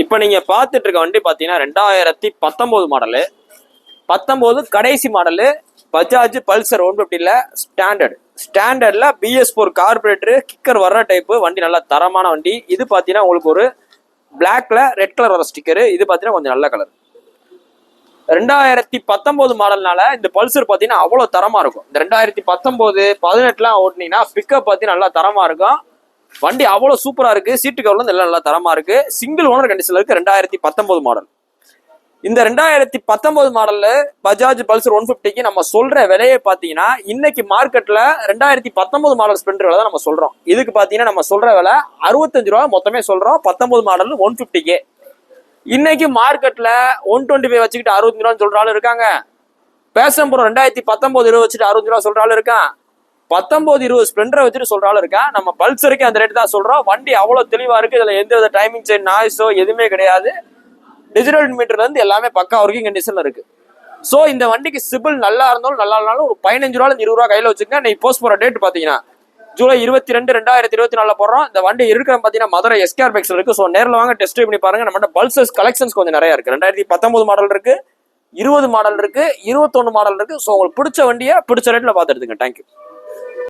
இப்போ நீங்க பார்த்துட்டு இருக்க வண்டி பார்த்தீங்கன்னா 2019 மாடலு. 19 கடைசி மாடலு. பஜாஜ் பல்சர் 150ல ஸ்டாண்டர்ட்ல BS4 கார்பரேட்டர் கிக்கர் வர்ற டைப்பு வண்டி. நல்லா தரமான வண்டி. இது பார்த்தீங்கன்னா உங்களுக்கு ஒரு பிளாக்ல ரெட் கலர் வர ஸ்டிக்கரு. இது பார்த்தீங்கன்னா கொஞ்சம் நல்ல கலர். 2019 மாடல்னால இந்த பல்சர் பார்த்தீங்கன்னா அவ்வளோ தரமா இருக்கும். இந்த 2019 18லாம் ஓட்டினீங்கன்னா பிக்கப் பார்த்தீங்கன்னா நல்லா தரமா இருக்கும். வண்டி அவ்வளோ சூப்பரா இருக்கு. சீட்டு கவர்ல எல்லாம் நல்லா தரமா இருக்கு. சிங்கிள் ஓனர் கண்டிஷன்ல இருக்கு. 2019 மாடல். இந்த 2019 மாடல்ல பஜாஜ் பல்சர் 150க்கு நம்ம சொல்ற விலையை பாத்தீங்கன்னா இன்னைக்கு மார்க்கெட்ல 2019 மாடல் ஸ்பெண்டர் விலை தான் நம்ம சொல்றோம். இதுக்கு பாத்தீங்கன்னா நம்ம சொல்ற விலை 65 ரூபா மொத்தமே சொல்றோம். 19 மாடல் 150க்கு. இன்னைக்கு மார்க்கெட்ல 125 வச்சுக்கிட்டு 65 ரூபான்னு சொல்ற ஆளு இருக்காங்க. பேசன் ப்ரோ 2019 வச்சுட்டு 65 ரூபா சொல்ற ஆளு இருக்கான். 19-20 ஸ்ப்ளெண்டரை வச்சுட்டு சொல்ற ஆளு இருக்கா. நம்ம பல்சருக்கு அந்த ரேட் தான் சொல்றோம். வண்டி அவ்வளவு தெளிவா இருக்கு. இதுல எந்த வித டைமிங் செயின் நாய்ஸோ எதுவுமே கிடையாது. டிஜிட்டல் மீட்டர்ல இருந்து எல்லாமே பக்கா ஒர்க்கிங் கண்டிஷன்ல இருக்கு. சோ இந்த வண்டிக்கு சிபில் நல்லா இருந்தாலும் நல்லா இருந்தாலும் ஒரு 15 ரூபாய் 20 ரூபா கையில வச்சுக்கங்க. நீ போஸ்ட் போற டேட் பாத்தீங்கன்னா ஜூலை 22 2024 போடுறோம். இந்த வண்டி இருக்கிற பாத்தீங்கன்னா மதுரை எஸ்கேஆர் பைக்ஸ்ல இருக்கு. சோ நேரில் வாங்க டெஸ்ட் பண்ணி பாருங்க. நம்ம பல்சர்ஸ் கலெக்ஷன்ஸ் கொஞ்சம் நிறைய இருக்கு. 2019 மாடல் இருக்கு, 20 மாடல் இருக்கு, 21 மாடல் இருக்கு. சோ உங்களுக்கு பிடிச்ச வண்டியை பிடிச்ச ரேட்ல பார்த்து எடுத்துங்க. தேங்க்யூ.